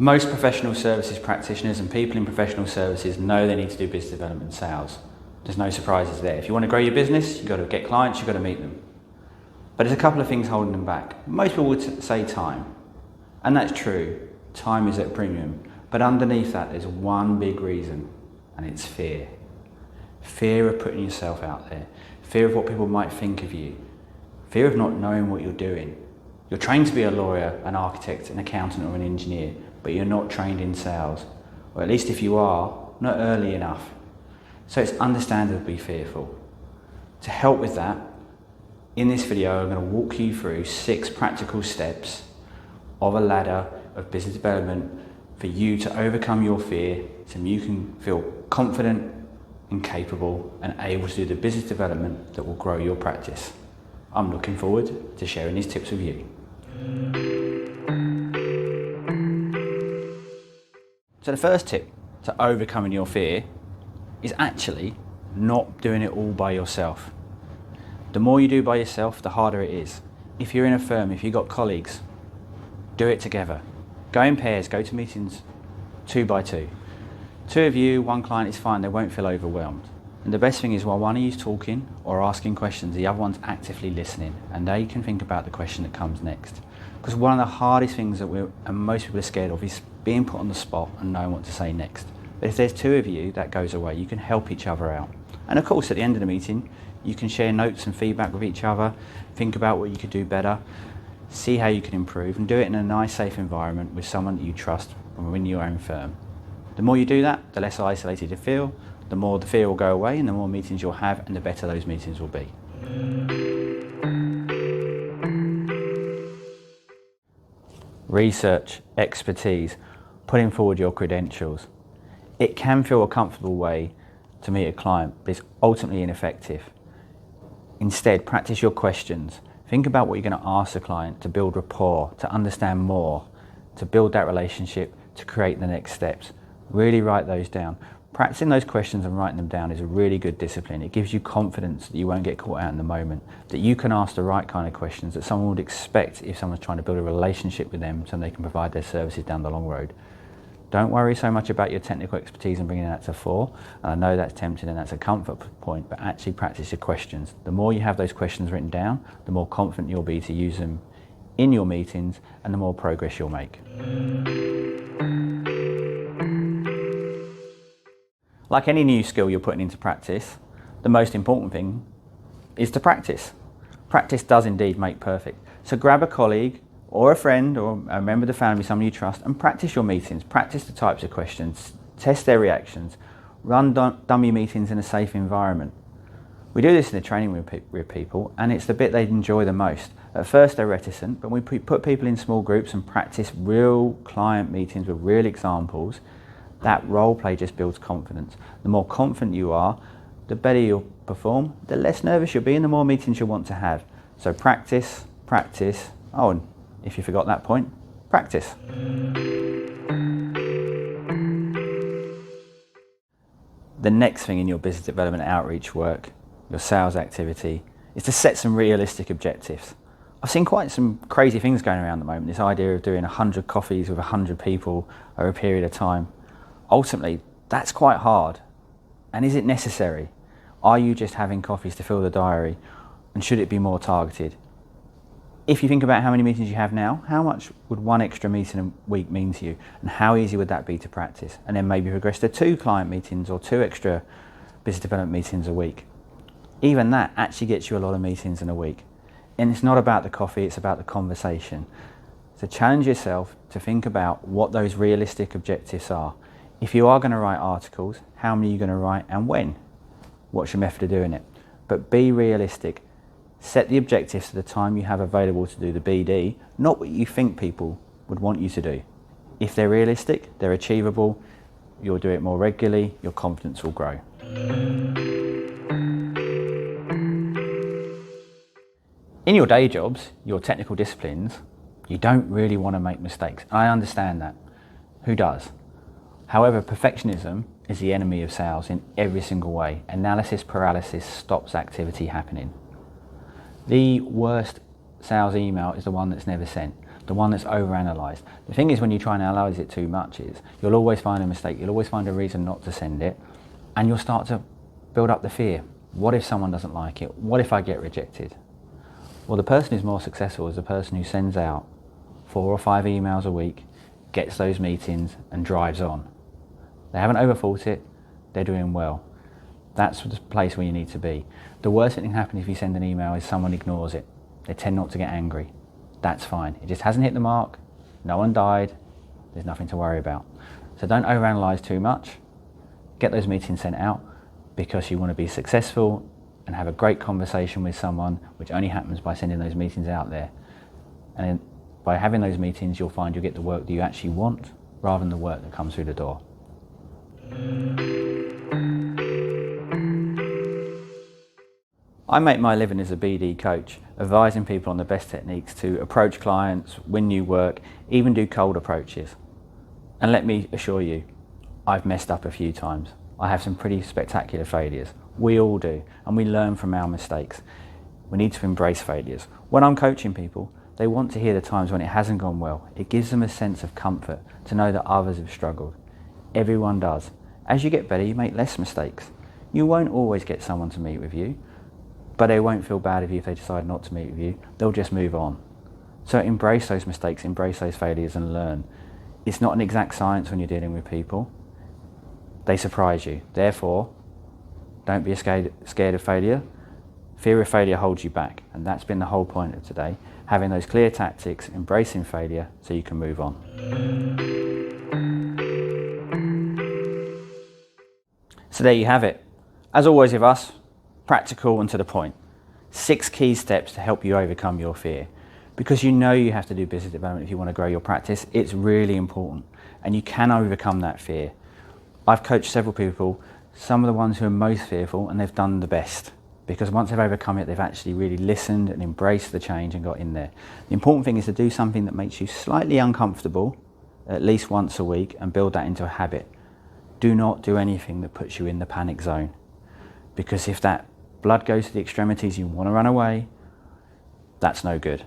Most professional services practitioners and people in professional services know they need to do business development and sales. There's no surprises there. If you want to grow your business, you've got to get clients, you've got to meet them. But there's a couple of things holding them back. Most people would say time, and that's true. Time is at a premium. But underneath that, there's one big reason, and it's fear. Fear of putting yourself out there. Fear of what people might think of you. Fear of not knowing what you're doing. You're trained to be a lawyer, an architect, an accountant or an engineer, but you're not trained in sales. Or at least if you are, not early enough. So it's understandable to be fearful. To help with that, in this video I'm going to walk you through 6 practical steps of a ladder of business development for you to overcome your fear so you can feel confident and capable and able to do the business development that will grow your practice. I'm looking forward to sharing these tips with you. So the first tip to overcoming your fear is actually not doing it all by yourself. The more you do by yourself, the harder it is. If you're in a firm, if you've got colleagues, do it together. Go in pairs, go to meetings 2 by 2. 2 of you, 1 client is fine, they won't feel overwhelmed. And the best thing is while one of you's talking or asking questions, the other one's actively listening and they can think about the question that comes next. Because one of the hardest things that most people are scared of is being put on the spot and knowing what to say next. But if there's 2 of you, that goes away. You can help each other out. And of course, at the end of the meeting, you can share notes and feedback with each other, think about what you could do better, see how you can improve, and do it in a nice, safe environment with someone that you trust and within your own firm. The more you do that, the less isolated you feel, the more the fear will go away and the more meetings you'll have and the better those meetings will be. Research, expertise, putting forward your credentials. It can feel a comfortable way to meet a client, but it's ultimately ineffective. Instead, practice your questions. Think about what you're going to ask the client to build rapport, to understand more, to build that relationship, to create the next steps. Really write those down. Practicing those questions and writing them down is a really good discipline. It gives you confidence that you won't get caught out in the moment, that you can ask the right kind of questions that someone would expect if someone's trying to build a relationship with them so they can provide their services down the long road. Don't worry so much about your technical expertise and bringing that to fore. I know that's tempting and that's a comfort point, but actually practice your questions. The more you have those questions written down, the more confident you'll be to use them in your meetings and the more progress you'll make. Like any new skill you're putting into practice, the most important thing is to practice. Practice does indeed make perfect. So grab a colleague or a friend or a member of the family, someone you trust, and practice your meetings. Practice the types of questions, test their reactions, run dummy meetings in a safe environment. We do this in the training with people, and it's the bit they enjoy the most. At first they're reticent, but when we put people in small groups and practice real client meetings with real examples, that role play just builds confidence. The more confident you are, the better you'll perform, the less nervous you'll be, and the more meetings you'll want to have. So practice, practice. Oh, and if you forgot that point, practice. The next thing in your business development outreach work, your sales activity, is to set some realistic objectives. I've seen quite some crazy things going around at the moment, this idea of doing 100 coffees with 100 people over a period of time. Ultimately, that's quite hard. And is it necessary? Are you just having coffees to fill the diary? And should it be more targeted? If you think about how many meetings you have now, how much would 1 extra meeting a week mean to you? And how easy would that be to practice? And then maybe progress to 2 client meetings or 2 extra business development meetings a week. Even that actually gets you a lot of meetings in a week. And it's not about the coffee, it's about the conversation. So challenge yourself to think about what those realistic objectives are. If you are going to write articles, how many are you going to write and when? What's your method of doing it? But be realistic. Set the objectives to the time you have available to do the BD, not what you think people would want you to do. If they're realistic, they're achievable, you'll do it more regularly, your confidence will grow. In your day jobs, your technical disciplines, you don't really want to make mistakes. I understand that. Who does? However, perfectionism is the enemy of sales in every single way. Analysis paralysis stops activity happening. The worst sales email is the one that's never sent. the one that's over-analysed. The thing is, when you try and analyse it too much, is you'll always find a mistake, you'll always find a reason not to send it, and you'll start to build up the fear. What if someone doesn't like it? What if I get rejected? Well, the person who's more successful is the person who sends out 4 or 5 emails a week, gets those meetings and drives on. They haven't overthought it, they're doing well. That's the place where you need to be. The worst thing that can happen if you send an email is someone ignores it. They tend not to get angry. That's fine. It just hasn't hit the mark, no one died, there's nothing to worry about. So don't overanalyze too much. Get those meetings sent out because you want to be successful and have a great conversation with someone, which only happens by sending those meetings out there. And then by having those meetings, you'll find you'll get the work that you actually want rather than the work that comes through the door. I make my living as a BD coach, advising people on the best techniques to approach clients, win new work, even do cold approaches. And let me assure you, I've messed up a few times. I have some pretty spectacular failures. We all do, and we learn from our mistakes. We need to embrace failures. When I'm coaching people, they want to hear the times when it hasn't gone well. It gives them a sense of comfort to know that others have struggled. Everyone does. As you get better, you make less mistakes. You won't always get someone to meet with you, but they won't feel bad if they decide not to meet with you. They'll just move on. So embrace those mistakes, embrace those failures and learn. It's not an exact science when you're dealing with people. They surprise you. Therefore, don't be scared of failure. Fear of failure holds you back, and that's been the whole point of today. Having those clear tactics, embracing failure so you can move on. So there you have it. As always with us, practical and to the point. 6 key steps to help you overcome your fear. Because you know you have to do business development if you want to grow your practice, it's really important, and you can overcome that fear. I've coached several people, some of the ones who are most fearful, and they've done the best. Because once they've overcome it, they've actually really listened and embraced the change and got in there. The important thing is to do something that makes you slightly uncomfortable, at least once a week, and build that into a habit. Do not do anything that puts you in the panic zone. Because if that blood goes to the extremities, you want to run away, that's no good.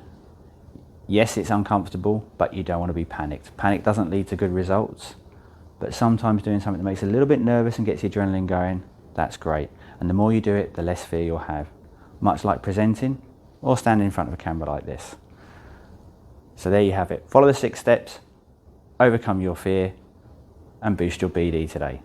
Yes, it's uncomfortable, but you don't want to be panicked. Panic doesn't lead to good results, but sometimes doing something that makes you a little bit nervous and gets the adrenaline going, that's great. And the more you do it, the less fear you'll have. Much like presenting or standing in front of a camera like this. So there you have it. Follow the 6 steps, overcome your fear, and boost your BD today.